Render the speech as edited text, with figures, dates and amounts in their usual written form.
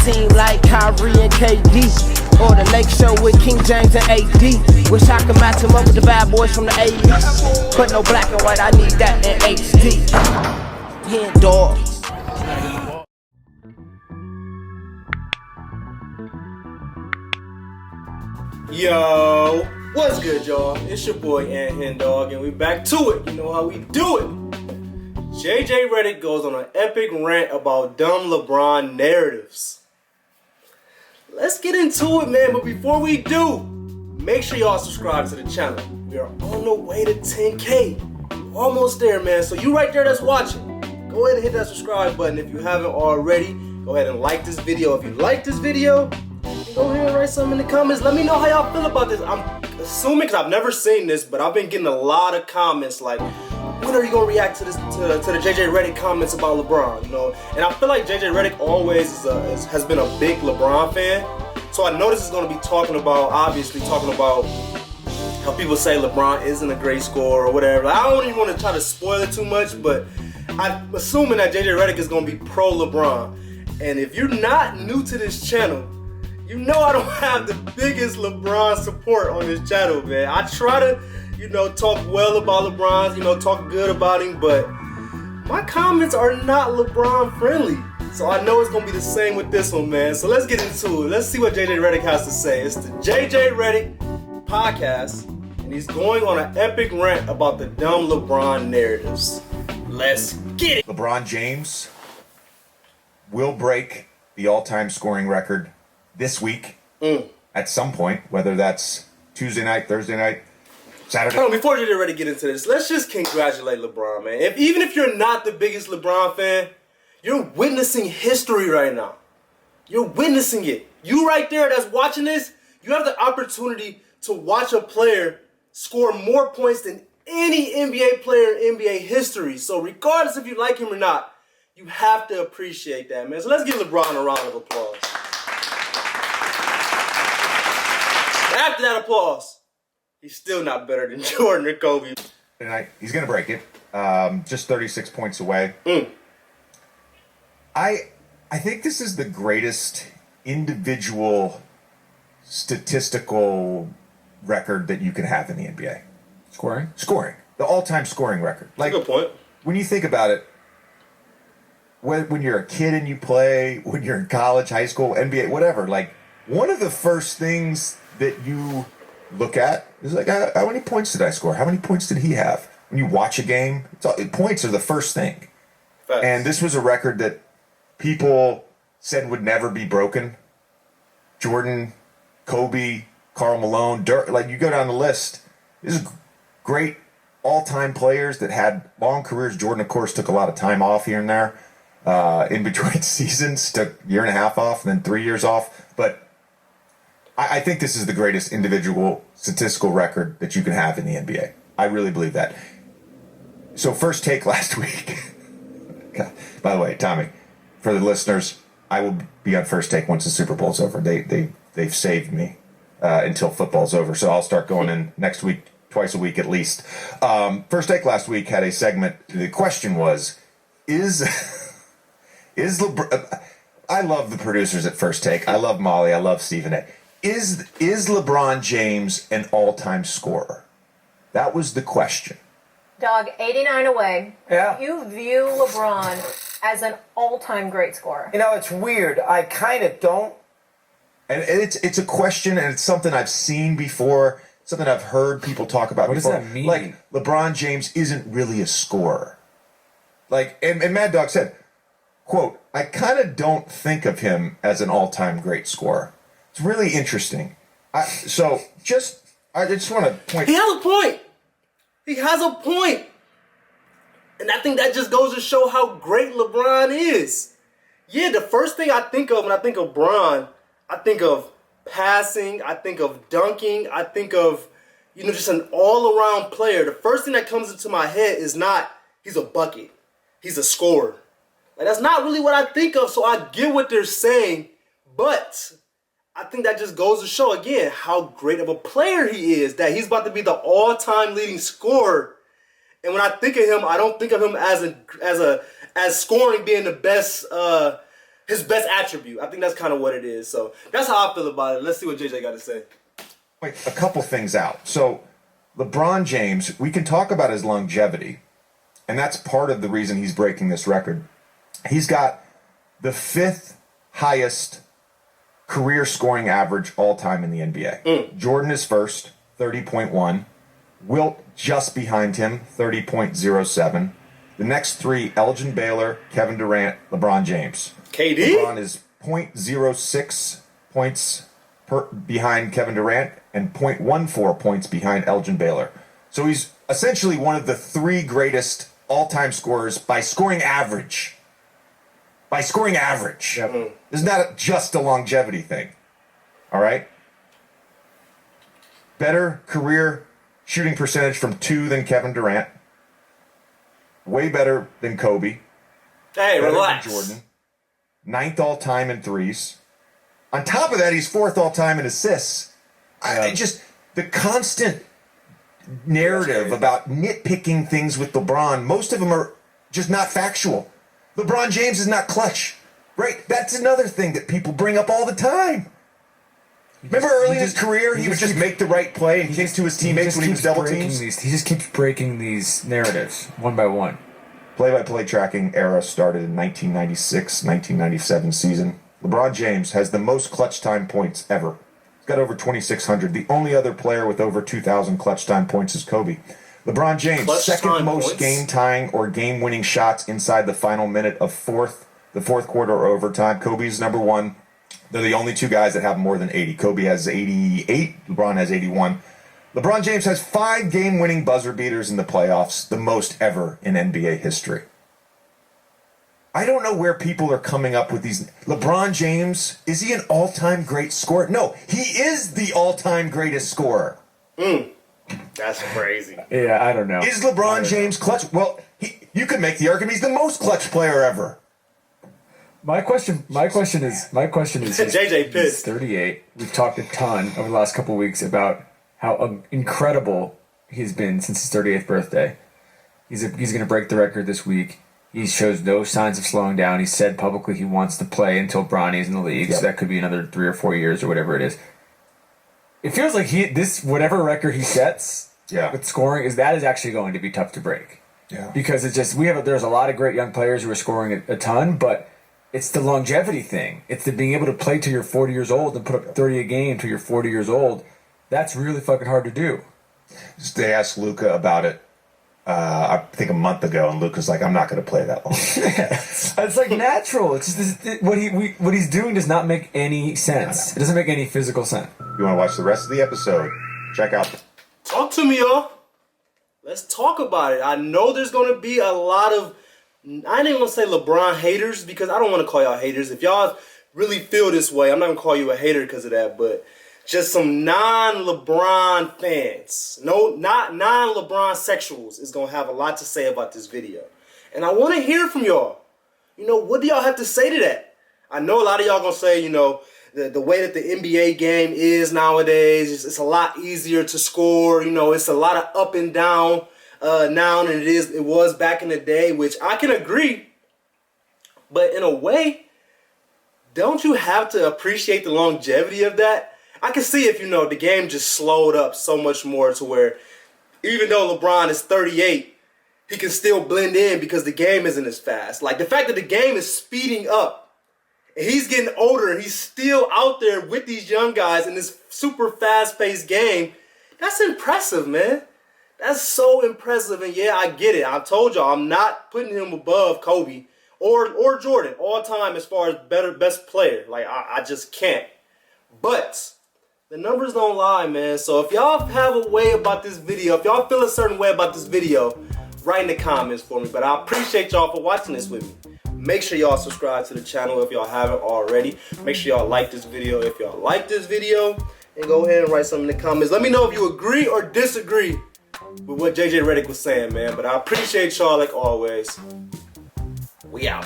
team like Kyrie and KD, or the Lake Show with King James and AD. Wish I could match him up with the bad boys from the 80s, but no black and white, I need that in HD. HenDawgz. Yo, what's good, y'all? It's your boy HenDawg, and we back to it. You know how we do it. JJ Redick goes on an epic rant about dumb LeBron narratives. Let's get into it, man. But before we do, make sure y'all subscribe to the channel. We are on the way to 10K. We're almost there, man. So you right there that's watching, go ahead and hit that subscribe button if you haven't already. Go ahead and like this video. If you like this video, go ahead and write something in the comments. Let me know how y'all feel about this. I'm assuming, because I've never seen this, but I've been getting a lot of comments like, when are you gonna react to this, to the JJ Redick comments about LeBron? You know, and I feel like JJ Redick always has been a big LeBron fan. So I know this is gonna be obviously talking about how people say LeBron isn't a great scorer or whatever. I don't even want to try to spoil it too much, but I'm assuming that JJ Redick is gonna be pro LeBron. And if you're not new to this channel, you know I don't have the biggest LeBron support on this channel, man. I try to, talk well about LeBron, talk good about him, but my comments are not LeBron friendly. So I know it's gonna be the same with this one, man. So let's get into it. Let's see what JJ Redick has to say. It's the JJ Redick podcast, and he's going on an epic rant about the dumb LeBron narratives. Let's get it. LeBron James will break the all-time scoring record this week at some point, whether that's Tuesday night, Thursday night, Saturday. Hold on, before JJ Redick get into this, let's just congratulate LeBron, man. Even if you're not the biggest LeBron fan, you're witnessing history right now. You're witnessing it. You right there that's watching this, you have the opportunity to watch a player score more points than any NBA player in NBA history. So regardless if you like him or not, you have to appreciate that, man. So let's give LeBron a round of applause. After that applause, he's still not better than Jordan or Kobe. Tonight, he's going to break it. Just 36 points away. I think this is the greatest individual statistical record that you can have in the NBA. Scoring. The all-time scoring record. Like, good point. When you think about it, when you're a kid and you play, when you're in college, high school, NBA, whatever, like, one of the first things that you look at is like, how many points did I score? How many points did he have? When you watch a game, points are the first thing. Facts. And this was a record that people said would never be broken. Jordan, Kobe, Karl Malone, Dirk, like you go down the list. This is great all-time players that had long careers. Jordan, of course, took a lot of time off here and there. In between seasons, took a year and a half off, and then 3 years off. But I think this is the greatest individual statistical record that you can have in the NBA. I really believe that. So first take last week. By the way, Tommy, for the listeners, I will be on first take once the Super Bowl's over. They've saved me until football's over. So I'll start going in next week, twice a week at least. First take last week had a segment. The question was, is LeBron... I love the producers at First Take. I love Molly. I love Stephen A. Is LeBron James an all-time scorer? That was the question. Dog, 89 away. Yeah. You view LeBron as an all-time great scorer. It's weird. I kind of don't. And it's a question, and it's something I've seen before, something I've heard people talk about before. What does that mean? Like, LeBron James isn't really a scorer. Like, and Mad Dog said, quote, I kind of don't think of him as an all-time great scorer. It's really interesting. I just want to point... He has a point. He has a point. And I think that just goes to show how great LeBron is. Yeah, the first thing I think of when I think of LeBron, I think of passing, I think of dunking, I think of, just an all-around player. The first thing that comes into my head is not, he's a bucket. He's a scorer. Like, that's not really what I think of, so I get what they're saying, but I think that just goes to show, again, how great of a player he is, that he's about to be the all-time leading scorer. And when I think of him, I don't think of him as scoring being the best his best attribute. I think that's kind of what it is. So that's how I feel about it. Let's see what JJ got to say. Wait, a couple things out. So LeBron James, we can talk about his longevity, and that's part of the reason he's breaking this record. He's got the 5th highest career scoring average all time in the NBA. Jordan is first, 30.1. Wilt just behind him, 30.07. The next three, Elgin Baylor, Kevin Durant, LeBron James. KD? LeBron is .06 points behind Kevin Durant and .14 points behind Elgin Baylor. So he's essentially one of the 3 greatest all-time scorers by scoring average. By scoring average. Yep. This is not just a longevity thing. All right? Better career shooting percentage from 2 than Kevin Durant. Way better than Kobe. Hey, Better relax. than Jordan. 9th all-time in threes. On top of that, he's 4th all-time in assists. I just, the constant narrative about nitpicking things with LeBron, most of them are just not factual. LeBron James is not clutch. Right? That's another thing that people bring up all the time. Remember early in his career, he would just make the right play and kick to his teammates when he was double teamed? He just keeps breaking these narratives one by one. Play-by-play tracking era started in 1996-1997 season. LeBron James has the most clutch time points ever. He's got over 2,600. The only other player with over 2,000 clutch time points is Kobe. LeBron James, second most game-tying or game-winning shots inside the final minute of the fourth quarter or overtime. Kobe's number 1. They're the only 2 guys that have more than 80. Kobe has 88. LeBron has 81. LeBron James has 5 game-winning buzzer beaters in the playoffs, the most ever in NBA history. I don't know where people are coming up with these. LeBron James, is he an all-time great scorer? No, he is the all-time greatest scorer. That's crazy. Yeah, I don't know. Is LeBron James clutch? Well, you could make the argument he's the most clutch player ever. My question is JJ he's pissed. 38. We've talked a ton over the last couple of weeks about how incredible he's been since his 38th birthday. He's going to break the record this week. He shows no signs of slowing down. He said publicly he wants to play until Bronny's in the league, so that could be another 3 or 4 years or whatever it is. It feels like whatever record he sets with scoring is actually going to be tough to break. Yeah. Because it's just there's a lot of great young players who are scoring a ton, but it's the longevity thing. It's the being able to play till you're 40 years old and put up 30 a game till you're 40 years old. That's really fucking hard to do. They asked Luka about it, I think a month ago, and Luka's like, I'm not going to play that long. It's like natural. It's just what he's doing does not make any sense. It doesn't make any physical sense. If you want to watch the rest of the episode, check out. Talk to me, y'all. Let's talk about it. I know there's going to be a lot of, I ain't even going to say LeBron haters, because I don't want to call y'all haters. If y'all really feel this way, I'm not going to call you a hater because of that, but just some non-LeBron fans, not non-LeBron sexuals, is going to have a lot to say about this video. And I want to hear from y'all. What do y'all have to say to that? I know a lot of y'all going to say, the way that the NBA game is nowadays, it's a lot easier to score. It's a lot of up and down now than it was back in the day, which I can agree. But in a way, don't you have to appreciate the longevity of that? I can see if, the game just slowed up so much more to where even though LeBron is 38, he can still blend in because the game isn't as fast. Like the fact that the game is speeding up and he's getting older and he's still out there with these young guys in this super fast-paced game, that's impressive, man. That's so impressive. And yeah, I get it. I told y'all I'm not putting him above Kobe or Jordan all time as far as best player. Like I just can't. But the numbers don't lie, man. So if y'all have a way about this video, if y'all feel a certain way about this video, write in the comments for me. But I appreciate y'all for watching this with me. Make sure y'all subscribe to the channel if y'all haven't already. Make sure y'all like this video if y'all like this video. And go ahead and write something in the comments. Let me know if you agree or disagree with what JJ Redick was saying, man. But I appreciate y'all like always. We out.